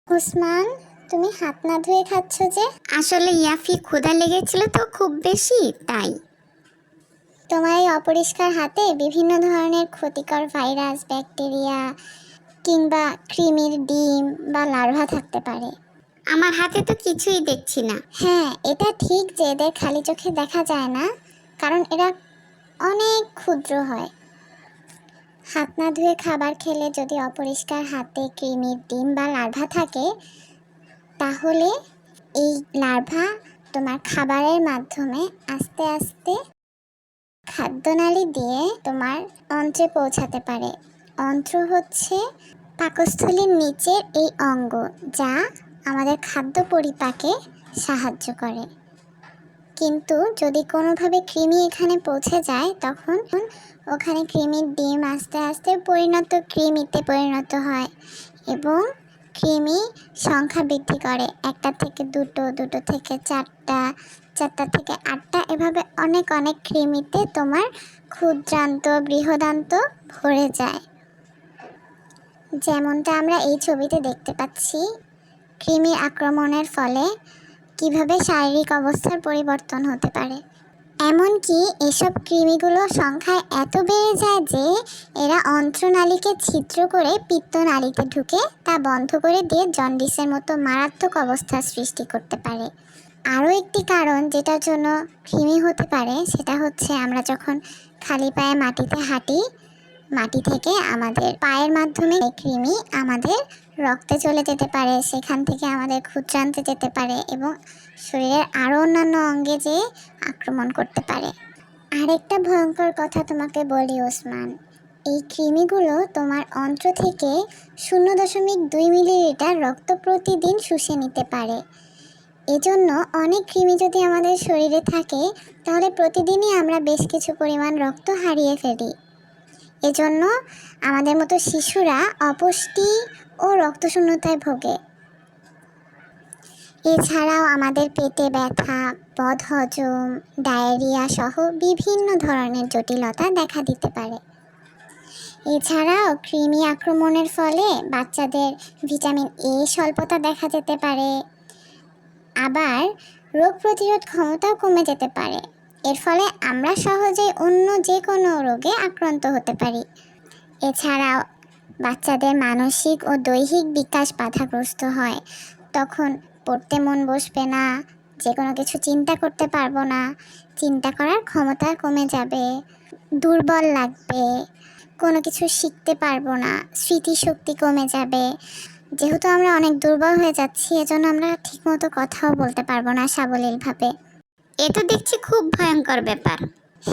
ওসমান, তুমি হাত না ধুয়ে খাচ্ছ যে? আসলে ইয়াফি ক্ষুধা লেগেছিল তো খুব বেশি, তাই। তোমার এই অপরিষ্কার হাতে বিভিন্ন ধরনের ক্ষতিকর ভাইরাস, ব্যাকটেরিয়া কিংবা কৃমির ডিম বা লার্ভা থাকতে পারে। আমার হাতে তো কিছুই দেখছি না। হ্যাঁ, এটা ঠিক যে এদের খালি চোখে দেখা যায় না, কারণ এরা অনেক ক্ষুদ্র হয়। হাত না ধুয়ে খাবার খেলে যদি অপরিষ্কার হাতে কৃমির ডিম বা লার্ভা থাকে, তাহলে এই লার্ভা তোমার খাবারের মাধ্যমে আস্তে আস্তে খাদ্যনালী দিয়ে তোমার অন্ত্রে পৌঁছাতে পারে। অন্ত্র হচ্ছে পাকস্থলীর নিচের এই অঙ্গ, যা আমাদের খাদ্য পরিপাকে সাহায্য করে। কিন্তু যদি কোনোভাবে কৃমি এখানে পৌঁছে যায়, তখন ওখানে কৃমির ডিম আস্তে আস্তে কৃমিতে পরিণত হয় এবং কৃমি সংখ্যা বৃদ্ধি করে। একটা থেকে দুটো, দুটো থেকে চারটা, চারটা থেকে আটটা, এভাবে অনেক অনেক কৃমিতে তোমার ক্ষুদ্রান্ত বৃহদান্ত ভরে যায়। যেমনটা আমরা এই ছবিতে দেখতে পাচ্ছি, কৃমি আক্রমণের ফলে কিভাবে শারীরিক অবস্থার পরিবর্তন হতে পারে। এমনকি এসব কৃমিগুলো সংখ্যায় এত বেড়ে যায় যে এরা অন্ত্রনালীকে ছিদ্র করে পিত্তনালীতে ঢুকে তা বন্ধ করে দিয়ে জন্ডিসের মতো মারাত্মক অবস্থার সৃষ্টি করতে পারে। আরও একটি কারণ যেটার জন্য কৃমি হতে পারে, সেটা হচ্ছে আমরা যখন খালি পায়ে মাটিতে হাঁটি, মাটি থেকে আমাদের পায়ের মাধ্যমে কৃমি আমাদের রক্তে চলে যেতে পারে, সেখান থেকে আমাদের ক্ষুদ্রান্তে যেতে পারে এবং শরীরের আরও অন্যান্য অঙ্গে যেয়ে আক্রমণ করতে পারে। আরেকটা ভয়ঙ্কর কথা তোমাকে বলি ওসমান, এই কৃমিগুলো তোমার অন্ত্র থেকে 0.2 মিলিলিটার রক্ত প্রতিদিন শুষে নিতে পারে। এজন্য অনেক কৃমি যদি আমাদের শরীরে থাকে, তাহলে প্রতিদিনই আমরা বেশ কিছু পরিমাণ রক্ত হারিয়ে ফেলি। এজন্য আমাদের মতো শিশুরা অপুষ্টি ও রক্তশূন্যতায় ভোগে। এছাড়াও আমাদের পেটে ব্যথা, বদহজম, ডায়রিয়া সহ বিভিন্ন ধরনের জটিলতা দেখা দিতে পারে। এছাড়াও কৃমি আক্রমণের ফলে বাচ্চাদের ভিটামিন এ স্বল্পতা দেখা যেতে পারে, আবার রোগ প্রতিরোধ ক্ষমতাও কমে যেতে পারে। এর ফলে আমরা সহজেই অন্য যে কোনো রোগে আক্রান্ত হতে পারি। এছাড়াও বাচ্চাদের মানসিক ও দৈহিক বিকাশ বাধাগ্রস্ত হয়। তখন পড়তে মন বসবে না, যে কোনো কিছু চিন্তা করতে পারবো না, চিন্তা করার ক্ষমতা কমে যাবে, দুর্বল লাগবে, কোনো কিছু শিখতে পারবো না, স্মৃতিশক্তি কমে যাবে। যেহেতু আমরা অনেক দুর্বল হয়ে যাচ্ছি, এজন্য আমরা ঠিকমতো কথাও বলতে পারবো না সাবলীলভাবে। এ তো দেখছি খুব ভয়ঙ্কর ব্যাপার।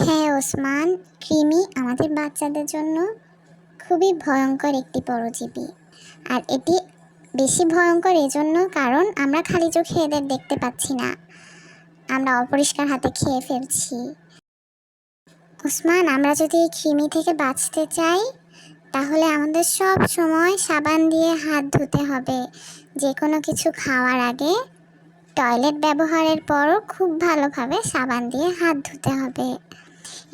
হ্যাঁ ওসমান, কৃমি আমাদের বাচ্চাদের জন্য খুবই ভয়ঙ্কর একটি পরজীবী। আর এটি বেশি ভয়ঙ্কর এজন্য কারণ আমরা খালি চোখে এদের দেখতে পাচ্ছি না, আমরা অপরিষ্কার হাতে খেয়ে ফেলছি। ওসমান, আমরা যদি এই কৃমি থেকে বাঁচতে চাই, তাহলে আমাদের সব সময় সাবান দিয়ে হাত ধুতে হবে। যে কোনো কিছু খাওয়ার আগে, টয়লেট ব্যবহারের পরও খুব ভালোভাবে সাবান দিয়ে হাত ধুতে হবে।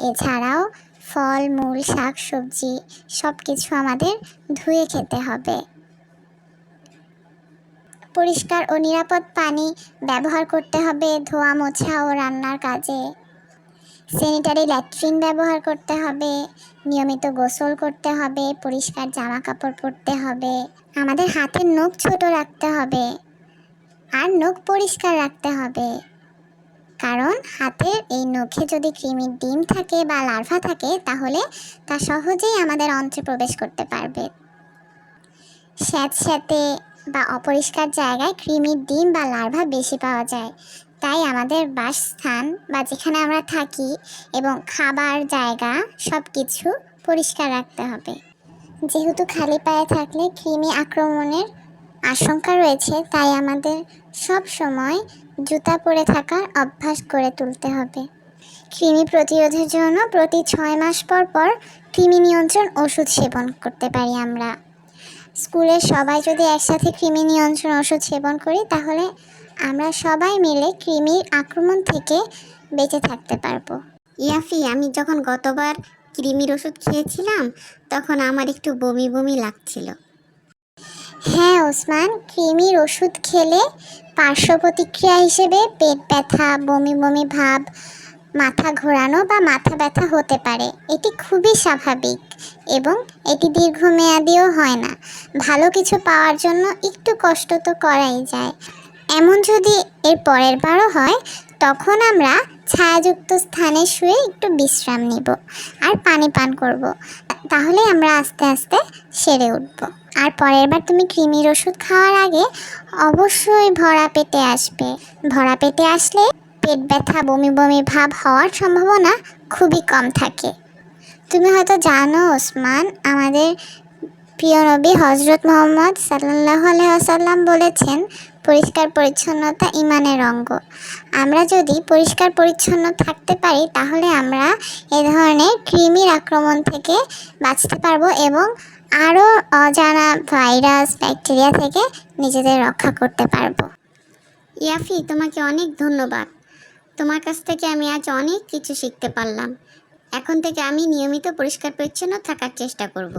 এছাড়াও ফল মূল শাক সবজি সব কিছু আমাদের ধুয়ে খেতে হবে। পরিষ্কার ও নিরাপদ পানি ব্যবহার করতে হবে ধোয়া মোছা ও রান্নার কাজে। স্যানিটারি ল্যাট্রিন ব্যবহার করতে হবে, নিয়মিত গোসল করতে হবে, পরিষ্কার জামা কাপড় পরতে হবে। আমাদের হাতের নখ ছোট রাখতে হবে আর নখ পরিষ্কার রাখতে হবে, কারণ হাতের এই নখে যদি কৃমির ডিম থাকে বা লার্ভা থাকে, তাহলে তা সহজেই আমাদের অন্ত্রে প্রবেশ করতে পারবে। স্যাঁতস্যাঁতে বা অপরিষ্কার জায়গায় কৃমির ডিম বা লার্ভা বেশি পাওয়া যায়। তাই আমাদের বাসস্থান বা যেখানে আমরা থাকি এবং খাবার জায়গা সব কিছু পরিষ্কার রাখতে হবে। যেহেতু খালি পায়ে থাকলে কৃমি আক্রমণের আশঙ্কা রয়েছে, তাই আমাদের সব সময় জুতা পরে থাকার অভ্যাস করে তুলতে হবে। কৃমি প্রতিরোধের জন্য প্রতি 6 মাস পর পর কৃমি নিয়ন্ত্রণ ওষুধ সেবন করতে পারি আমরা। স্কুলের সবাই যদি একসাথে কৃমি নিয়ন্ত্রণ ওষুধ সেবন করি, তাহলে আমরা সবাই মিলে কৃমির আক্রমণ থেকে বেঁচে থাকতে পারবো। ইয়াফি, আমি যখন গতবার কৃমির ওষুধ খেয়েছিলাম, তখন আমার একটু বমি বমি লাগছিল। হ্যাঁ ওসমান, কৃমির ওষুধ খেলে পার্শ্ব প্রতিক্রিয়া হিসেবে পেট ব্যথা, বমি বমি ভাব, মাথা ঘোরানো বা মাথা ব্যথা হতে পারে। এটি খুবই স্বাভাবিক এবং এটি দীর্ঘমেয়াদীও হয় না। ভালো কিছু পাওয়ার জন্য একটু কষ্ট তো করাই যায়। এমন যদি এর পরের বারও হয়, তখন আমরা ছায়াযুক্ত স্থানে শুয়ে একটু বিশ্রাম নিব আর পানি পান করব। তাহলে আমরা আস্তে আস্তে সেরে উঠব। আর পরের বার তুমি কৃমির ওষুধ খাওয়ার আগে অবশ্যই ভরা পেটে আসবে। ভরা পেটে আসলে পেট ব্যথা, বমি বমি ভাব হওয়ার সম্ভাবনা খুবই কম থাকে। তুমি হয়তো জানো ওসমান, আমাদের প্রিয় নবী হজরত মুহাম্মদ সাল্লাল্লাহু আলাইহি ওয়াসাল্লাম বলেছেন, পরিষ্কার পরিচ্ছন্নতা ঈমানের অঙ্গ। আমরা যদি পরিষ্কার পরিচ্ছন্ন থাকতে পারি, তাহলে আমরা এ ধরনের কৃমির আক্রমণ থেকে বাঁচতে পারবো এবং আরও অজানা ভাইরাস, ব্যাকটেরিয়া থেকে নিজেদের রক্ষা করতে পারবো। ইয়াফি, তোমাকে অনেক ধন্যবাদ। তোমার কাছ থেকে আমি আজ অনেক কিছু শিখতে পারলাম। এখন থেকে আমি নিয়মিত পরিষ্কার পরিচ্ছন্ন থাকার চেষ্টা করব।